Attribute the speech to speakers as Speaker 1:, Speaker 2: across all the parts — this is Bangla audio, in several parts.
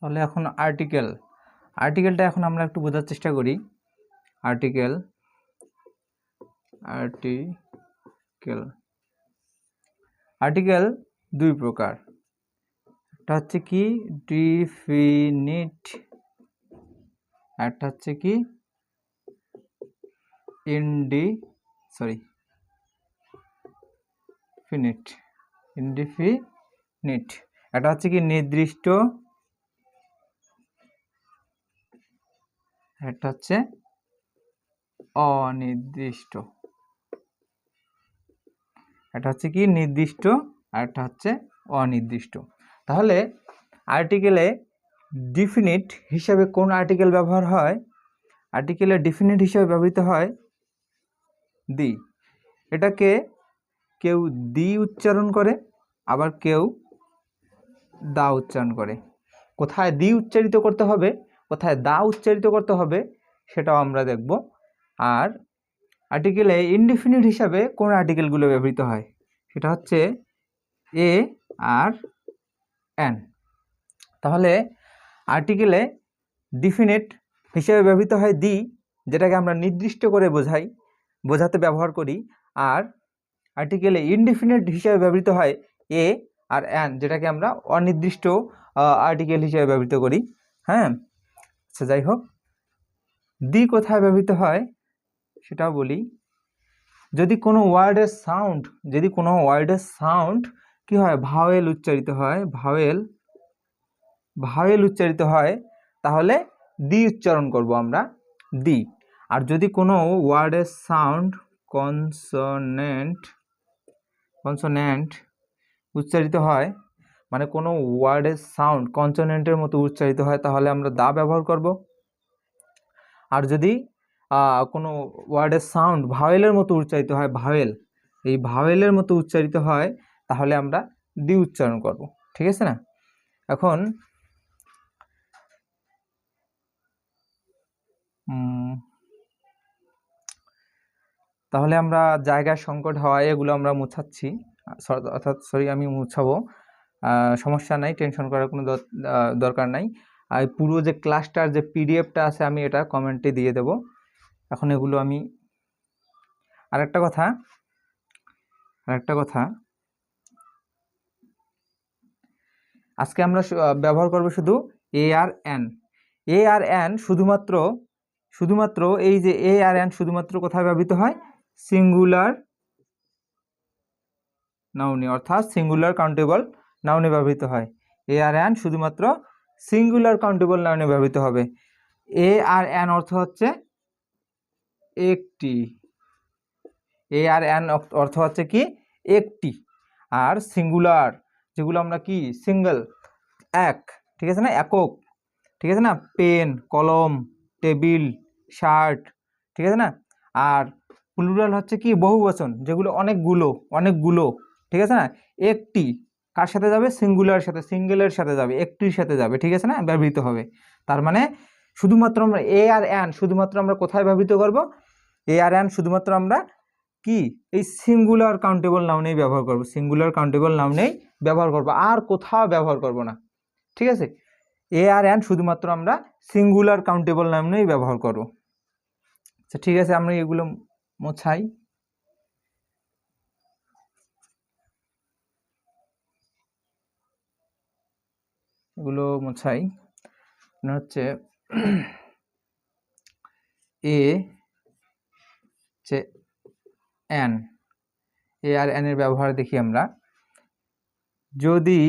Speaker 1: তাহলে এখন আর্টিকেলটা এখন আমরা একটু বোঝার চেষ্টা করি। আর্টিকেল দুই প্রকার, একটা হচ্ছে কি ডিফিনিট, একটা হচ্ছে কি ইনডিফিনিট। এটা হচ্ছে কি নির্দিষ্ট, এটা হচ্ছে অনির্দিষ্ট। এটা হচ্ছে কি নির্দিষ্ট আর এটা হচ্ছে অনির্দিষ্ট। তাহলে আর্টিকেলে ডিফিনিট হিসাবে কোন আর্টিকেল ব্যবহার হয়? আর্টিকেলে ডিফিনিট হিসাবে ব্যবহৃত হয় দি। এটাকে কেউ দি উচ্চারণ করে, আবার কেউ দা উচ্চারণ করে। কোথায় দি উচ্চারিত করতে হবে, কোথায় দা উচ্চারিত করতে হবে সেটাও আমরা দেখব। আর আর্টিকেলে ইনডিফিনিট হিসাবে কোন আর্টিকেলগুলো ব্যবহৃত হয় সেটা হচ্ছে এ আর এন। তাহলে আর্টিকেলে ডিফিনিট হিসাবে ব্যবহৃত হয় দি, যেটাকে আমরা নির্দিষ্ট করে বোঝাতে ব্যবহার করি। আর আর্টিকেলে ইনডিফিনিট হিসাবে ব্যবহৃত হয় এ আর এন, যেটাকে আমরা অনির্দিষ্ট আর্টিকেল হিসাবে ব্যবহৃত করি। হ্যাঁ, আচ্ছা যাই হোক, দি কোথায় ব্যবহৃত হয় সেটাও বলি। যদি কোনো ওয়ার্ডের সাউন্ড কি হয়, ভাওয়েল উচ্চারিত হয়, তাহলে দি উচ্চারণ করব আমরা, দি। আর যদি কোনো ওয়ার্ডের সাউন্ড কনসোনেন্ট উচ্চারিত হয়, মানে কোনো ওয়ার্ডের সাউন্ড কনসোনেন্টের মতো উচ্চারিত হয়, তাহলে আমরা দা ব্যবহার করব। আর যদি কোনো ওয়ার্ডের সাউন্ড ভাওয়েলের মতো উচ্চারিত হয়, ভাওয়েলের মতো উচ্চারিত হয়, তাহলে আমরা দি উচ্চারণ করব। ঠিক আছে না? এখন তাহলে আমরা জায়গার সংকট হওয়ায় এগুলো আমরা মুছাচ্ছি, আমি মুছাবো। সমস্যা নাই, টেনশন করার কোনো দরকার নাই। আর পুরো যে ক্লাসটার যে পিডিএফটা আছে আমি এটা কমেন্টে দিয়ে দেব। এখন এগুলো আমি আরেকটা কথা আজকে আমরা ব্যবহার করব শুধু এ আর এন। শুধুমাত্র এই যে এ আর এন শুধুমাত্র কোথায় ব্যবহৃত হয়? সিঙ্গুলার নাউনে, অর্থাৎ সিঙ্গুলার কাউন্টেবল নাউনে ব্যবহৃত হয়। এ আর এন শুধুমাত্র সিঙ্গুলার কাউন্টেবল নাউনে ব্যবহৃত হবে। এ আর এন অর্থ হচ্ছে একটি, এ আর এন অর্থ হচ্ছে কি একটি। আর সিঙ্গুলার যেগুলো আমরা কি সিঙ্গেল, এক, ঠিক আছে না, একক, ঠিক আছে না, পেন, কলম, টেবিল, শার্ট, ঠিক আছে না। আর প্লুরাল হচ্ছে কি বহুবচন, যেগুলো অনেকগুলো, ঠিক আছে না। একটি কার সাথে যাবে? সিঙ্গুলার সাথে, সিঙ্গেলের সাথে যাবে, একটির সাথে যাবে, ঠিক আছে না, ব্যবহৃত হবে। তার মানে শুধুমাত্র আমরা এ আর এন শুধুমাত্র আমরা কোথায় ব্যবহৃত করব? এ আর এন শুধুমাত্র আমরা কি এই সিঙ্গুলার কাউন্টেবল নাউনেই ব্যবহার করব, আর কোথাও ব্যবহার করব না। ঠিক আছে, এ আর এন শুধুমাত্র আমরা সিঙ্গুলার কাউন্টেবল নাউনেই ব্যবহার করব। আচ্ছা ঠিক আছে, আমরা এগুলো মোছাই। হচ্ছে এন, এ আর এন এর ব্যবহার দেখি আমরা। যদি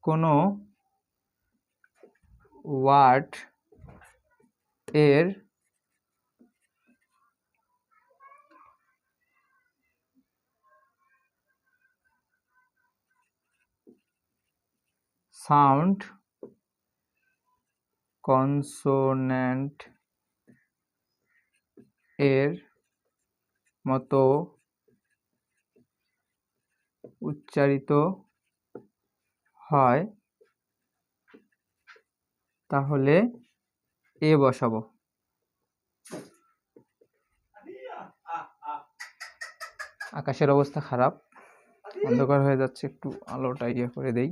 Speaker 1: কোনো ওয়ার্ড এর সাউন্ড কনসোনেন্ট এর মতো উচ্চারিত হয়, তাহলে এ বসাবো। আকাশের অবস্থা খারাপ, অন্ধকার হয়ে যাচ্ছে, একটু আলোটা ইয়ে করে দেই।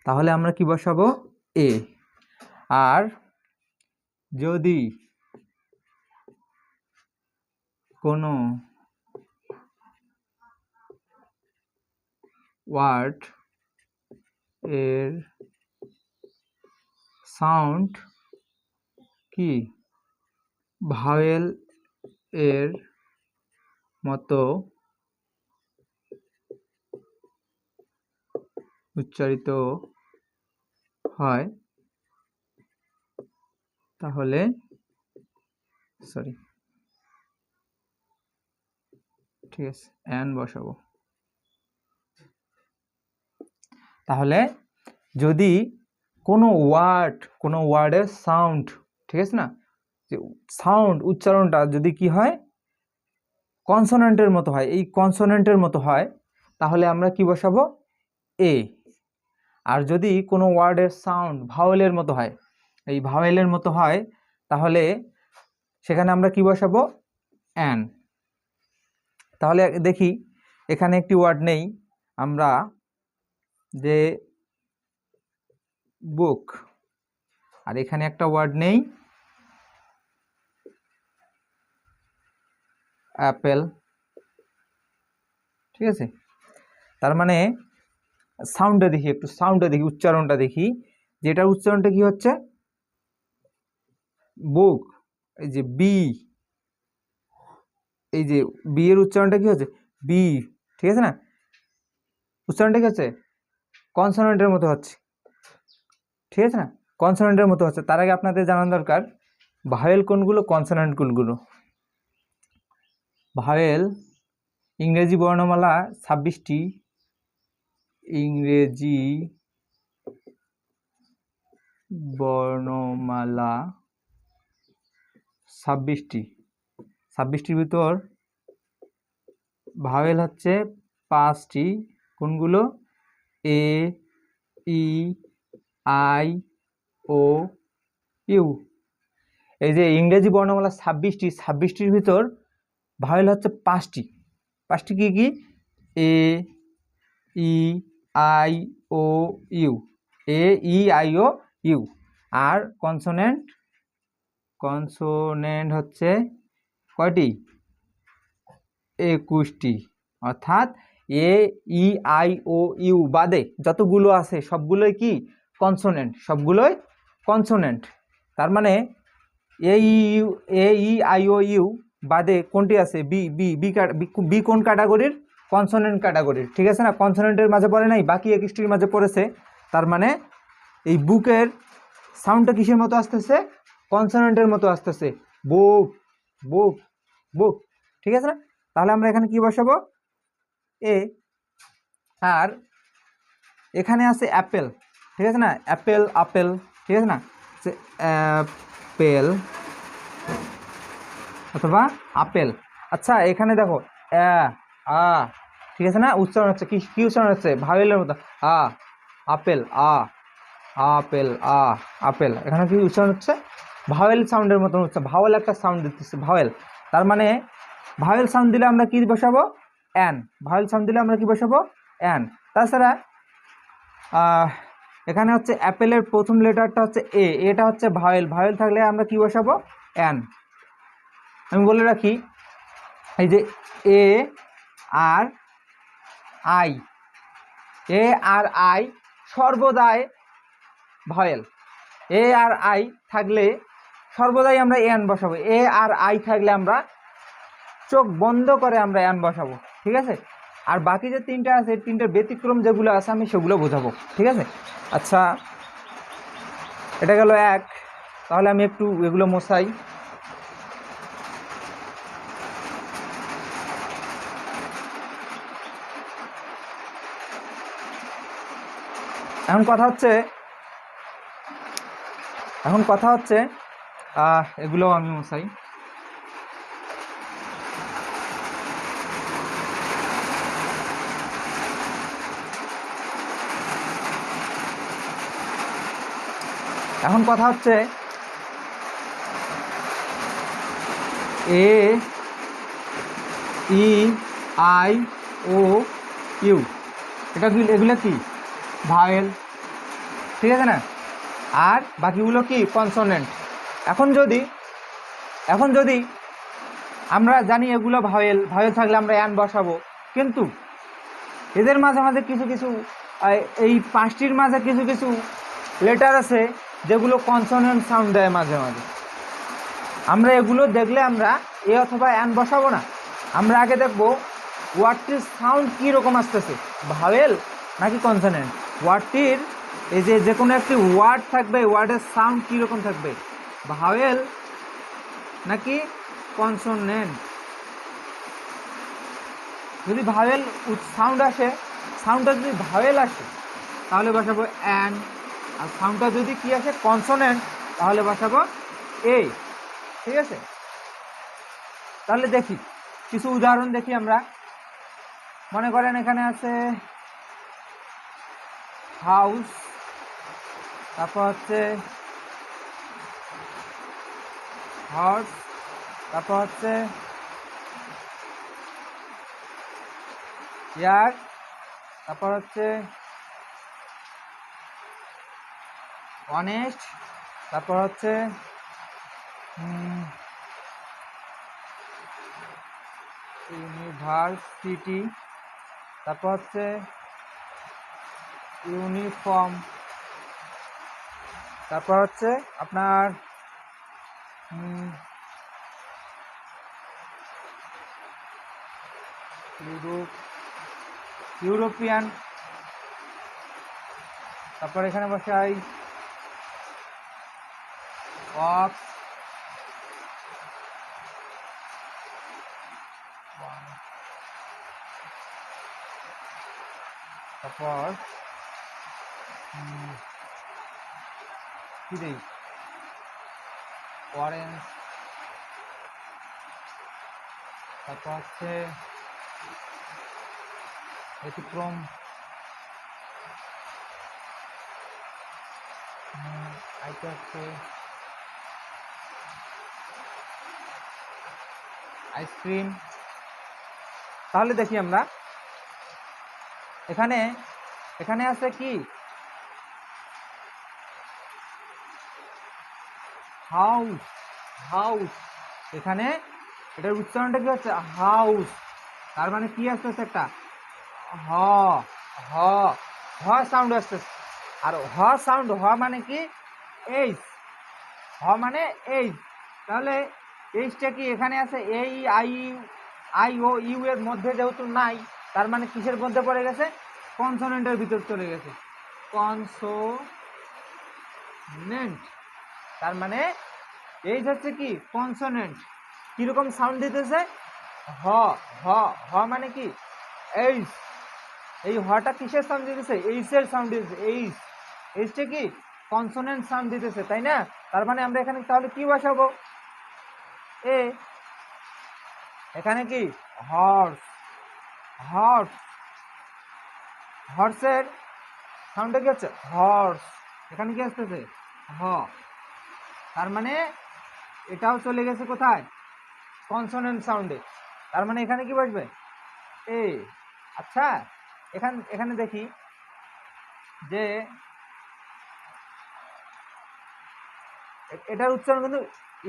Speaker 1: তাহলে আমরা কি বসাবো এ। আর যদি কোনো ওয়ার্ড এর সাউন্ড কি ভাওয়েল এর মতো উচ্চারিত হয় তাহলে ঠিক আছে এন বসাবো। তাহলে যদি কোনো ওয়ার্ডের সাউন্ড, ঠিক আছে না, যে সাউন্ড উচ্চারণটা যদি কি হয় কনসোনেন্টের মতো হয়, এই কনসোনেন্টের মতো হয়, তাহলে আমরা কি বসাবো এ। আর যদি কোনো ওয়ার্ডের সাউন্ড ভাওয়েলের মতো হয়, এই ভাওয়েলের মতো হয়, তাহলে সেখানে আমরা কি বসাবো এন। তাহলে দেখি এখানে একটি ওয়ার্ড নেই, আমরা যে বুক, আর এখানে একটা ওয়ার্ড নেই অ্যাপেল, ঠিক আছে। তার মানে সাউন্ডটা দেখি, একটু সাউন্ডটা দেখি, উচ্চারণটা দেখি, যেটার উচ্চারণটা কি হচ্ছে বুক, এই যে বি, এই যে বি এর উচ্চারণটা কি হচ্ছে বি, ঠিক আছে না, উচ্চারণটা কি হচ্ছে কনসোনেন্টের মতো হচ্ছে, ঠিক আছে না, কনসোনেন্টের মতো হচ্ছে। তার আগে আপনাদের জানার দরকার ভাওয়েল কোনগুলো, কনসোনেন্ট কোনগুলো। ভাওয়েল ইংরেজি বর্ণমালা 26টি, ইংরেজি বর্ণমালা 26টির ভিতর ভাওয়েল হচ্ছে 5টি। কোনগুলো এ, ই, আই, ও, ইউ। এই যে ইংরেজি বর্ণমালা 26টির ভিতর ভাওয়েল হচ্ছে 5টি। কি কি A, E, I, O, U, A, E, I, O, U. আর কনসোনেন্ট হচ্ছে কয়টি 21টি, অর্থাৎ এ, ই, আই, ও, ইউ বাদে যতগুলো আছে সবগুলোই কি কনসোনেন্ট, সবগুলোই কনসোনেন্ট। তার মানে এ, ই, আই, ও, ইউ বাদে কোনটি আছে বি। বি কোন ক্যাটাগরির, কনসোনেন্ট ক্যাটাগরির, ঠিক আছে না, কনসোনেন্টের মাঝে পড়ে নাই, বাকি 21টির মাঝে পড়েছে। তার মানে এই বুকের সাউন্ডটা কিসের মতো আসতেছে, কনসোনেন্টের মতো আসতেছে, বুক বুক বুক, ঠিক আছে না। তাহলে আমরা এখানে কি বসাবো এ। আর এখানে আছে অ্যাপেল, ঠিক আছে না, অ্যাপেল, আপেল, ঠিক আছে না, অ্যাপেল অথবা আপেল। আচ্ছা এখানে দেখো আ, ঠিক আছে না, উচ্চারণ হচ্ছে কি উচ্চারণ হচ্ছে ভাওয়েলের মতো আ, আপেল, আপেল, আপেল। এখানে কি উচ্চারণ হচ্ছে ভাওয়েল সাউন্ডের মতন হচ্ছে, ভাওয়েল একটা সাউন্ড দিতেছে ভাওয়েল। তার মানে ভাওয়েল সাউন্ড দিলে আমরা কি বসাবো এন, ভাওয়েল সাউন্ড দিলে আমরা কি বসাবো এন। তাছাড়া এখানে হচ্ছে অ্যাপেলের প্রথম লেটারটা হচ্ছে এ, এটা হচ্ছে ভাওয়েল থাকলে আমরা কি বসাবো এন। আমি বলে রাখি এই যে এ আর আই সর্বদাই ভাওয়েল, এ আর আই থাকলে সর্বদাই আমরা এন বসাবো, এ আর আই থাকলে আমরা চোখ বন্ধ করে আমরা এন বসাবো, ঠিক আছে। আর বাকি যে তিনটা আছে, তিনটার ব্যতিক্রম যেগুলো আছে আমি সেগুলো বোঝাবো, ঠিক আছে। আচ্ছা এটা গেল এক। তাহলে আমি একটু এগুলো মোছাই। এখন কথা হচ্ছে এগুলো আমি মোছাই। এখন কথা হচ্ছে এ, ই, আই, ও, ইউ, এগুলো কি ভাওয়েল, ঠিক আছে না, আর বাকিগুলো কি কনসোনেন্ট। এখন যদি আমরা জানি এগুলো ভাওয়েল থাকলে আমরা অ্যান বসাবো, কিন্তু এদের মাঝে মাঝে কিছু এই পাঁচটির মাঝে কিছু লেটার আছে যেগুলো কনসোনেন্ট সাউন্ড দেয় মাঝে মাঝে। আমরা এগুলো দেখলে আমরা এ অথবা অ্যান বসাবো না, আমরা আগে দেখবো ওয়ার্ডটির সাউন্ড কীরকম আসতেছে, ভাওয়েল নাকি কনসোনেন্ট। ওয়ার্ডটির এই যে কোনো একটি ওয়ার্ড থাকবে, ওয়ার্ডের সাউন্ড কীরকম থাকবে, ভাওয়েল নাকি কনসোনেন্ট। যদি ভাওয়েল সাউন্ড আসে, সাউন্ডটা যদি ভাওয়েল আসে তাহলে বসাবো অ্যান, আর সাউন্ডটা যদি কি আসে কনসোনেন্ট তাহলে বসাবো এ। ঠিক আছে, তাহলে দেখি কিছু উদাহরণ দেখি আমরা। মনে করেন এখানে আছে হাউস, তারপর হচ্ছে হর্স, তারপর হচ্ছে ইয়ার, তারপর হচ্ছে অনেস্ট, তারপর হচ্ছে ইউনিভার্সিটি, তারপর হচ্ছে ইউনিফর্ম, তারপর হচ্ছে আপনার ইউরোপিয়ান, তারপর এখানে বসাই অক্স, তারপর কি দেই অরেঞ্জ, তারপর হচ্ছে ব্যতিক্রম, আইটা হচ্ছে আইসক্রিম। তাহলে দেখি আমরা এখানে আছে কি হাউস, হাউস, এখানে এটার উচ্চারণটা কি হচ্ছে হাউস, তার মানে কি আসতেছে একটা হ, হ, হ সাউন্ড আসতেছে। আর হ সাউন্ড, হ মানে কি এইচ, হ মানে এইচ। তাহলে এইচটা কি এখানে আছে এই আই ও ইউ এর মধ্যে যেহেতু নাই, তার মানে কিসের মধ্যে পড়ে গেছে, কনসোনেন্টের ভিতর চলে গেছে, কনসোনেন্ট। তার মানে এইচ হচ্ছে কি কনসোনেন্ট। কিরকম সাউন্ড দিতেছে হ, হ, হ মানে কি এইচ, এই হটা কিসের সাউন্ড দিতেছে, এইচ এর সাউন্ড দিতেছে, এইচ, এইচটা কি কনসোনেন্ট সাউন্ড দিতেছে, তাই না। তার মানে আমরা এখানে তাহলে কি বসাবো এ, এখানে কি হর্স, হর্স, হর্সের সাউন্ডটা কি হচ্ছে হর্স, এখানে কি আসতেছে হ, তার মানে এটাও চলে গেছে কোথায় কনসোনেন্ট সাউন্ডে, তার মানে এখানে কি বসবে এ। আচ্ছা, এখানে দেখি যে এটার উচ্চারণ কিন্তু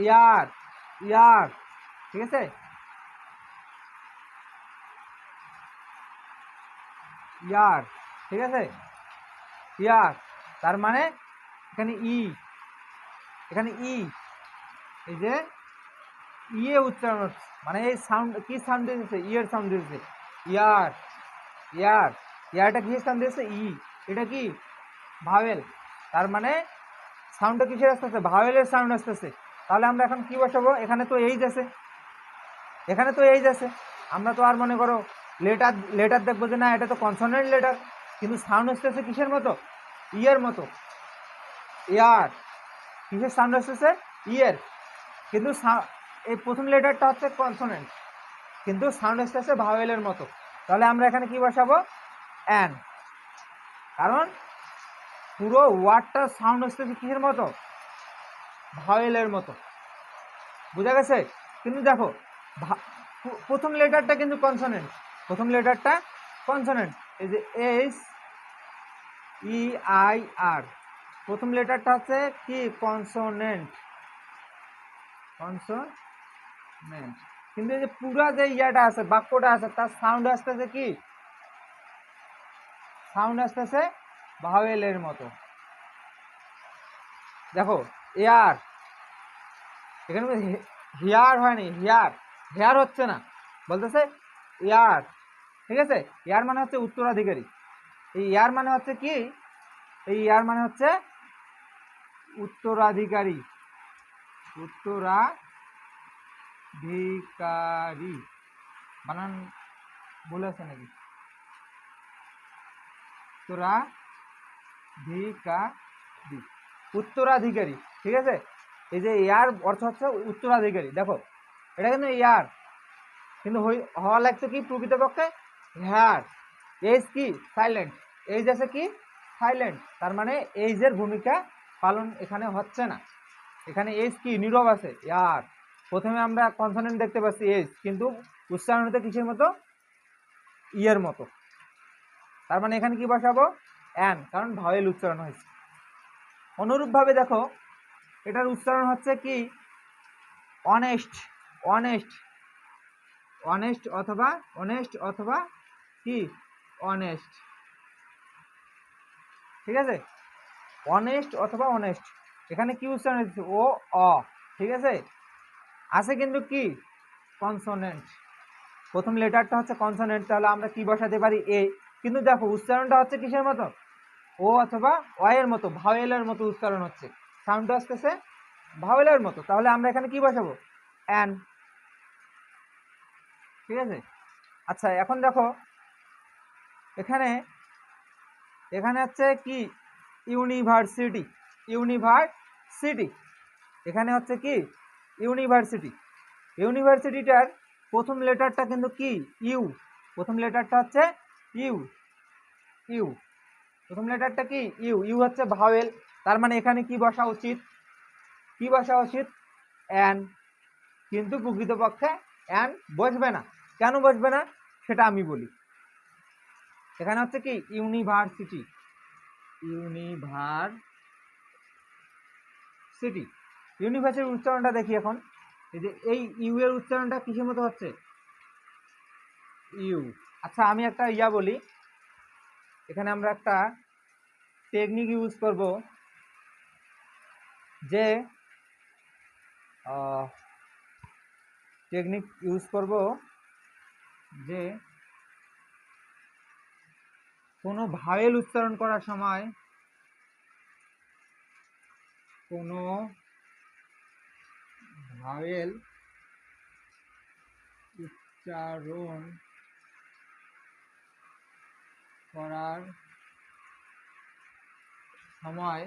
Speaker 1: ইয়ার, ইয়ার, ঠিক আছে, ইয়ার, ঠিক আছে, ইয়ার, তার মানে এখানে এখানে এই যে ইয়ে উচ্চারণ হচ্ছে, মানে এই সাউন্ড কি সাউন্ড দিয়েছে, ইয়ের সাউন্ড দিয়েছে, ইয়ার, ইয়ার, ইয়ারটা কিসের সাউন্ড দিয়েছে এটা কি ভাওয়েল, তার মানে সাউন্ডটা কিসের আসতেছে ভাওয়েলের সাউন্ড আসতেছে। তাহলে আমরা এখন কি বসাবো, এখানে তো এইচ আছে, এখানে তো এইচ আছে, আমরা তো আর মনে করো লেটার দেখবো যে না এটা তো কনসোনেন্ট লেটার, কিন্তু সাউন্ড আসতেছে কিসের মতো ইয়ের মতো, ইয়ার, কিসের সাউন্ড আসতেছে ইয়ের, কিন্তু এই প্রথম লেটারটা হচ্ছে কনসোনেন্ট, কিন্তু সাউন্ড আসতেছে ভাওয়েলের মতো। তাহলে আমরা এখানে কি বসাবো অ্যান, কারণ পুরো ওয়ার্ডটার সাউন্ড আসতেছে কিসের মতো ভাওয়েলের মতো, বুঝা গেছে। কিন্তু দেখো প্রথম লেটারটা কিন্তু কনসোনেন্ট, প্রথম লেটারটা কনসোনেন্ট, এই যে এইচ ই আই আর, প্রথম লেটারটা হচ্ছে কি কনসোনেন্ট, কনসোনেন্ট। কিন্তু এই যে পুরা যে ইয়াটা আছে, বাক্যটা আছে, তার সাউন্ড আসতেছে কি, সাউন্ড আসতেছে ভাওয়েলের মতো। দেখো এয়ার, এখানে হিয়ার হয়নি, হিয়ার, হেয়ার হচ্ছে না, বলতেছে ইয়ার। ঠিক আছে, ইয়ার মানে হচ্ছে উত্তরাধিকারী। এই ইয়ার মানে হচ্ছে কি, এই ইয়ার মানে হচ্ছে উত্তরাধিকারী, উত্তরাধিকারী। বানান ভুল আছে নাকি? উত্তরাধিকারী, উত্তরাধিকারী। ঠিক আছে, এই যে ইয়ার অর্থ হচ্ছে উত্তরাধিকারী। দেখো এটা কিন্তু ইয়ার, কিন্তু হওয়া লাগছে কি প্রকৃতপক্ষে হেয়ার। এইজ কি সাইলেন্ট, এইজ আছে কি সাইলেন্ট, তার মানে এইজের ভূমিকা পালন এখানে হচ্ছে না। এখানে এইজ কি নীরব আছে, ইয়ার। প্রথমে আমরা কনসোনেন্ট দেখতে পাচ্ছি এইজ, কিন্তু উচ্চারণ হতে কিসের মতো, ইয়ের মতো। তার মানে এখানে কি বসাবো, অ্যান, কারণ ভাওয়েল উচ্চারণ হয়েছে। অনুরূপভাবে দেখো এটার উচ্চারণ হচ্ছে কি অনেস্ট, অনেস্ট, অনেস্ট অথবা অনেস্ট অথবা কি অনেস্ট। ঠিক আছে, অনেস্ট অথবা অনেস্ট। এখানে কি উচ্চারণ হচ্ছে, ও অ। ঠিক আছে, আছে কিন্তু কি কনসোনেন্ট, প্রথম লেটারটা হচ্ছে কনসোনেন্ট, তাহলে আমরা কি বসাতে পারি এ। কিন্তু দেখো উচ্চারণটা হচ্ছে কিসের মতো, ও অথবা অ এর মতো, ভাওয়েলের মতো উচ্চারণ হচ্ছে, সাউন্ড আসতেছে ভাওয়েলের মতো। তাহলে আমরা এখানে কি বসাবো, অ্যান। ঠিক আছে, আচ্ছা এখন দেখো এখানে, এখানে হচ্ছে কি ইউনিভার্সিটি, ইউনিভার্সিটি, এখানে হচ্ছে কি ইউনিভার্সিটি। ইউনিভার্সিটিটার প্রথম লেটারটা কিন্তু কি ইউ, প্রথম লেটারটা হচ্ছে ইউ, ইউ, প্রথম লেটারটা কি ইউ, ইউ হচ্ছে ভাওয়েল। তার মানে এখানে কি বসা উচিত, কি বসা উচিত, অ্যান। কিন্তু প্রকৃতপক্ষে অ্যান বসবে না। কেন বসবে না সেটা আমি বলি। এখানে হচ্ছে কি ইউনিভার্সিটি, ইউনিভার্সিটি, ইউনিভার্সিটির উচ্চারণটা দেখি এখন। এই যে এই ইউ এর উচ্চারণটা কিসের মতো হচ্ছে, ইউ। আচ্ছা আমি একটা ইয়া বলি, এখানে আমরা একটা টেকনিক ইউজ করব, যে টেকনিক ইউজ করব যে কোনো ভাওয়েল উচ্চারণ করার সময়, কোনো ভাওয়েল উচ্চারণ করার সময়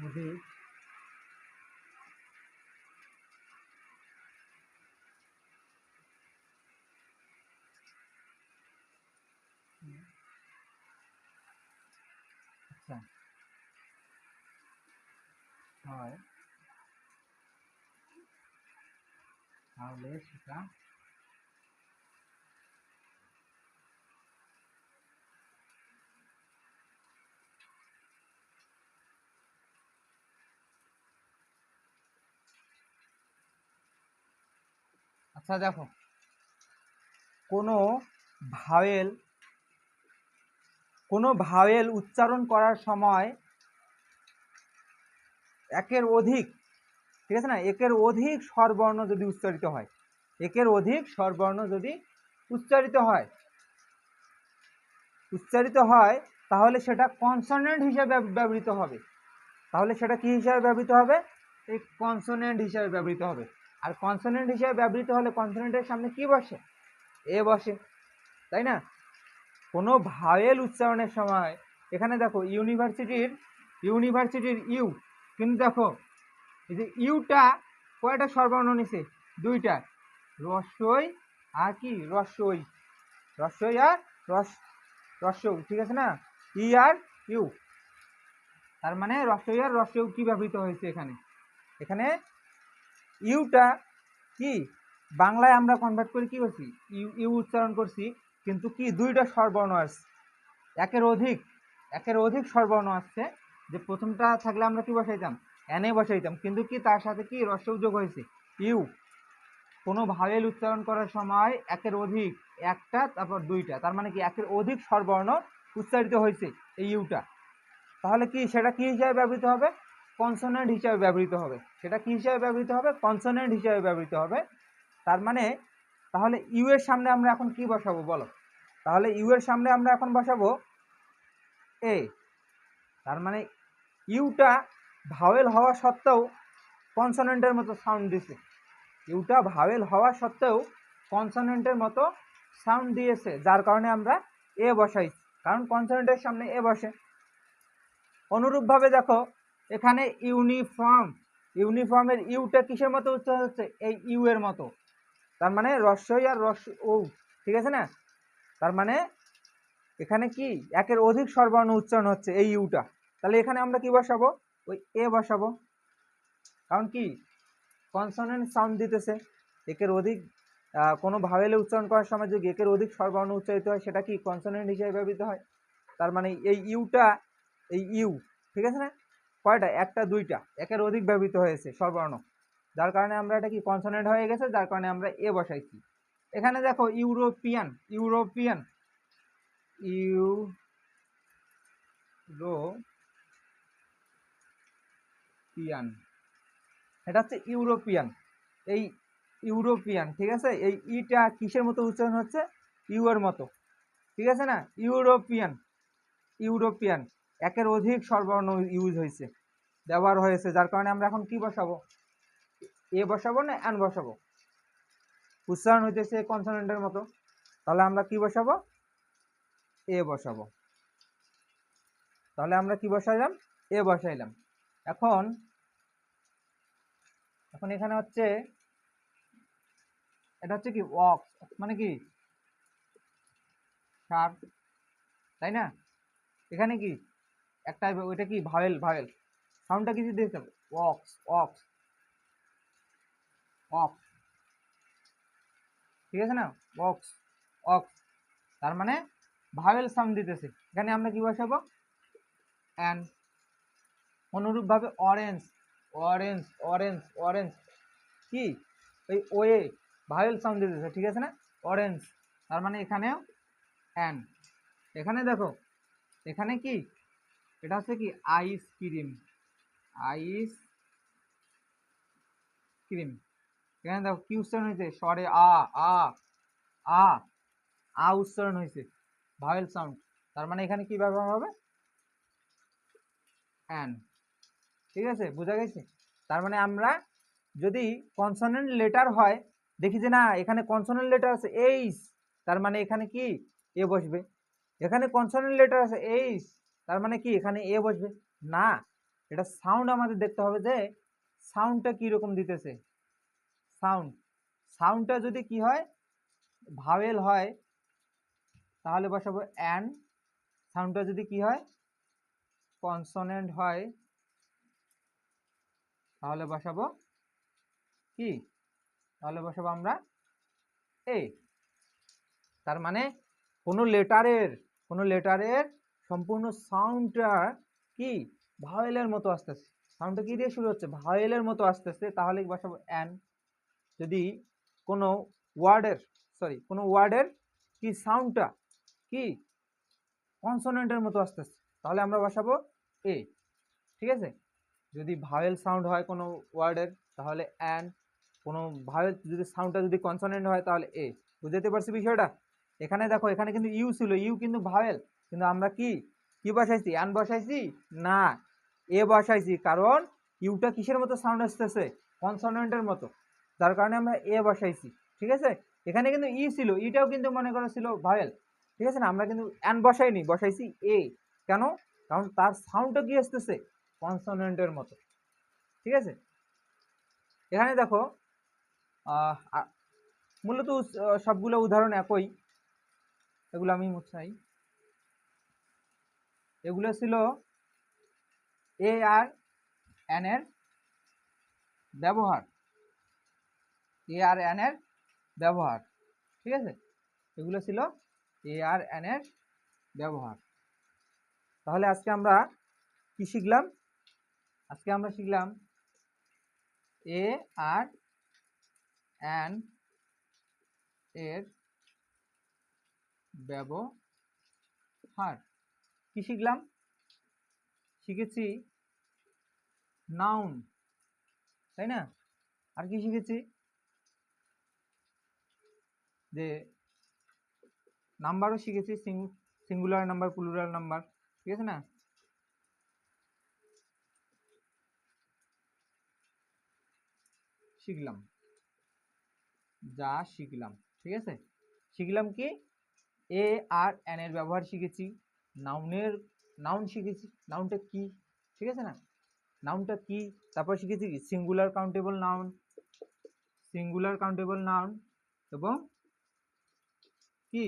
Speaker 1: অধিক আচ্ছা হয়, তাহলে সেটা আচ্ছা দেখো কোনো ভাওয়েল, কোনো ভাওয়েল উচ্চারণ করার সময় একের অধিক, ঠিক আছে না, একের অধিক স্বরবর্ণ যদি উচ্চারিত হয়, একের অধিক স্বরবর্ণ যদি উচ্চারিত হয়, উচ্চারিত হয়, তাহলে সেটা কনসোনেন্ট হিসেবে ব্যবহৃত হবে। তাহলে সেটা কি হিসাবে ব্যবহৃত হবে, এই কনসোনেন্ট হিসাবে ব্যবহৃত হবে। আর কনসোনেন্ট হিসাবে ব্যবহৃত হলে কনসোনেন্টের সামনে কি বসে, এ বসে, তাই না। কোনো ভাওয়েল উচ্চারণের সময়, এখানে দেখো ইউনিভার্সিটির, ইউনিভার্সিটির ইউ, কিন্তু দেখো এই যে ইউটা কয়টা স্বরবর্ণ নিছে, দুইটা, রস্বই আর কি রস্বই, রস্বই আর রস্বই, ঠিক আছে না, ই আর ইউ। তার মানে রস্বই আর রস্বই কি ব্যবহৃত হয়েছে এখানে। এখানে ইউটা কি বাংলায় আমরা কনভার্ট করে কি করছি, ইউ উচ্চারণ করছি, কিন্তু কি দুইটা স্বরবর্ণ আসছে, একের অধিক স্বরবর্ণ আসছে, যে প্রথমটা থাকলে আমরা কি বসাইতাম, এনে বসাইতাম, কিন্তু কি তার সাথে কি রস্বই যোগ হয়েছে ইউ। কোনো ভাওয়েল উচ্চারণ করার সময় একের অধিক, একটা তারপর দুইটা, তার মানে কি একের অধিক স্বরবর্ণ উচ্চারিত হয়েছে এই ইউটা। তাহলে কি সেটা কি হিসাবে ব্যবহৃত হবে, কনসোনেন্ট হিসাবে ব্যবহৃত হবে। সেটা কি হিসাবে ব্যবহৃত হবে, কনসোনেন্ট হিসাবে ব্যবহৃত হবে। তার মানে তাহলে ইউ এর সামনে আমরা এখন কি বসাবো বলো, তাহলে ইউ এর সামনে আমরা এখন বসাবো এ। তার মানে ইউটা ভাওয়েল হওয়া সত্ত্বেও কনসোনেন্টের মতো সাউন্ড দিছে, ইউটা ভাওয়েল হওয়া সত্ত্বেও কনসোনেন্টের মতো সাউন্ড দিয়েছে, যার কারণে আমরা এ বসাইছি, কারণ কনসোনেন্টের সামনে এ বসে। অনুরূপভাবে দেখো এখানে ইউনিফর্মের ইউটা কিসের মতো উচ্চারণ হচ্ছে, এই ইউ এর মতো। তার মানে রস্বই আর ও, ঠিক আছে না। তার মানে এখানে কি একের অধিক স্বরবর্ণ উচ্চারণ হচ্ছে এই ইউটা, তাহলে এখানে আমরা কি বসাবো, ওই এ বসাবো, কারণ কি কনসোনেন্ট সাউন্ড দিতেছে। একের অধিক কোনো ভাওয়েলে উচ্চারণ করার সময় যদি একের অধিক স্বরবর্ণ উচ্চারিত হয় সেটা কি কনসোনেন্ট হিসেবে ব্যবহৃত হয়। তার মানে এই ইউটা, এই ইউ, ঠিক আছে না, কয়টা, একটা দুইটা, একের অধিক ব্যবহৃত হয়েছে স্বরবর্ণ, যার কারণে আমরা এটা কি কনসোনেন্ট হয়ে গেছে, যার কারণে আমরা এ বসাইছি। এখানে দেখো ইউরোপিয়ান, ইউরোপিয়ান এটা হচ্ছে ইউরোপিয়ান, এই ইউরোপিয়ান, ঠিক আছে। এই ইটা কিসের মতো উচ্চারণ হচ্ছে, ইউ এর মতো, ঠিক আছে না। ইউরোপিয়ান, ইউরোপিয়ান একের অধিক স্বরবর্ণ ইউজ হয়েছে, ব্যবহার হয়েছে, যার কারণে আমরা এখন কি বসাবো, এ বসাবো না অ্যান বসাবো, উচ্চারণ হইতেছে কনসোনেন্টের মতো, তাহলে আমরা কি বসাবো, এ বসাবো। তাহলে আমরা কি বসাইলাম, এ বসাইলাম। এখন এখন এখানে হচ্ছে, এটা হচ্ছে কি ওয়াক, মানে কি সার, তাই না। এখানে কি একটা ওইটা কি ভাওয়েল, ভাওয়েল সাউন্ডটা কিছু দিয়েছে, ওয়াক্স, ওয়াক্স, ওয়াক্স, ঠিক আছে না, ওয়াক্স, ওয়াক্স, তার মানে ভাওয়েল সাউন্ড দিতেছে। এখানে আমরা কি বসাবো, অ্যান। অনুরূপভাবে অরেঞ্জ, অরেঞ্জ, অরেঞ্জ, অরেঞ্জ কি ওই ওয়ে ভাওয়েল সাউন্ড দিতেছে, ঠিক আছে না, অরেঞ্জ, তার মানে এখানেও অ্যান। এখানে দেখো এখানে কি, এটা হচ্ছে কি আইসক্রিম, আইস ক্রিম। এখানে দেখো কি উচ্চারণ হয়েছে, স্বরে আ, আ, আ, আ উচ্চারণ হয়েছে, ভাওয়েল সাউন্ড, তার মানে এখানে কি ব্যবহার হবে, অ্যান, ঠিক আছে, বোঝা গেছে। তার মানে আমরা যদি কনসোনেন্ট লেটার হয়, দেখি যে না এখানে কনসোনেন্ট লেটার আছে এইচ, তার মানে এখানে কি এ বসবে। এখানে কনসোনেন্ট লেটার আছে এইচ, তার মানে কি এখানে এ বসবে না। এটা সাউন্ড আমাদের দেখতে হবে যে সাউন্ডটা কি রকম দিতেছে, সাউন্ড, সাউন্ডটা যদি কি হয় ভাওয়েল হয় তাহলে বসাবো অ্যান, সাউন্ডটা যদি কি হয় কনসোনেন্ট হয় তাহলে বসাবো কি, তাহলে বসাবো আমরা এ। তার মানে কোনো লেটারের সম্পূর্ণ সাউন্ডটা কি ভাওয়েলের মতো আসতেছে, সাউন্ডটা কি দিয়ে শুরু হচ্ছে, ভাওয়েলের মতো আসতেছে, তাহলে বসাবো অ্যান। যদি কোনো ওয়ার্ডের কি সাউন্ডটা কি কনসোনেন্টের মতো আসতেছে তাহলে আমরা বসাবো এ, ঠিক আছে। যদি ভাওয়েল সাউন্ড হয় কোনো ওয়ার্ডের তাহলে অ্যান, কোনো ভাওয়েল যদি সাউন্ডটা যদি কনসোনেন্ট হয় তাহলে এ। বুঝতে পারছি বিষয়টা। এখানে দেখো এখানে কিন্তু ইউ ছিল, ইউ কিন্তু ভাওয়েল, কিন্তু আমরা কি কি বসাইছি, অ্যান বসাইছি না, এ বসাইছি, কারণ ইউটা কিসের মতো সাউন্ড আসতেছে, কনসোনেন্টের মতো, যার কারণে আমরা এ বসাইছি, ঠিক আছে। এখানে কিন্তু ই ছিল, ইটাও কিন্তু মনে করা ছিল ভাওয়েল, ঠিক আছে না, আমরা কিন্তু অ্যান বসাইনি, বসাইছি এ। কেন, কারণ তার সাউন্ডটা কি আসতেছে কনসোনেন্টের মতো, ঠিক আছে। এখানে দেখো মূলত সবগুলো উদাহরণ একই, এগুলো আমি মুছাই, এগুলো ছিল এ আর এন এর ব্যবহার, এ আর এন এর ব্যবহার, ঠিক আছে, এগুলো ছিল এ আর এন এর ব্যবহার। তাহলে আজকে আমরা কি শিখলাম? আজকে আমরা শিখলাম এ আর এন এর ব্যবহার। কি শিখলাম? শিখেছি নাউন, তাই না? আর কি শিখেছি? যে নাম্বারও শিখেছি, সিঙ্গুলার নাম্বার, প্লুরাল নাম্বার, ঠিক আছে না? শিখলাম, যা শিখলাম, ঠিক আছে। শিখলাম কি? এ আর এন এর ব্যবহার শিখেছি, নাউন শিখেছি, নাউনটা কি, ঠিক আছে না? নাউনটা কি, তারপর শিখেছি কি singular countable noun, singular countable noun এবং কি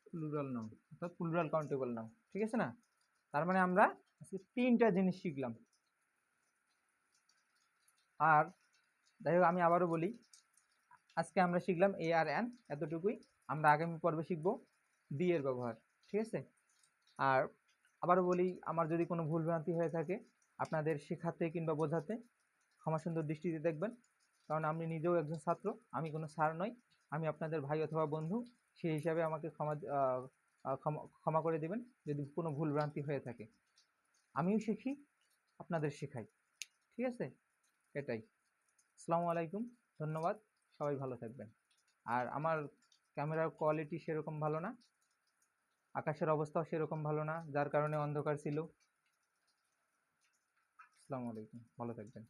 Speaker 1: প্লুরাল নাউন, অর্থাৎ প্লুরাল কাউন্টেবল নাউন, ঠিক আছে না? তার মানে আমরা আজকে 3টা জিনিস শিখলাম। আর যাই হোক, আমি আবারও বলি, আজকে আমরা শিখলাম এ আর এন, এতটুকুই। আমরা আগামী পর্বে শিখব ডি এর ব্যবহার, ঠিক আছে। আর আবারও বলি, আমার যদি কোনো ভুলভ্রান্তি হয়ে থাকে আপনাদের শেখাতে কিংবা বোঝাতে ক্ষমা সুন্দর দৃষ্টিতে দেখবেন, কারণ আমি নিজেও একজন ছাত্র, আমি কোনো স্যার নই, আমি আপনাদের ভাই অথবা বন্ধু, সেই হিসাবে আমাকে ক্ষমা করে দেবেন যদি কোনো ভুলভ্রান্তি হয়ে থাকে। আমিও শিখি, আপনাদের শেখাই, ঠিক আছে, এটাই। আসসালামু আলাইকুম, ধন্যবাদ, সবাই ভালো থাকবেন। আর আমার ক্যামেরার কোয়ালিটি সেরকম ভালো না, আকাশের অবস্থাও সেরকম ভালো না, যার কারণে অন্ধকার ছিল। আসসালামু আলাইকুম, ভালো থাকবেন।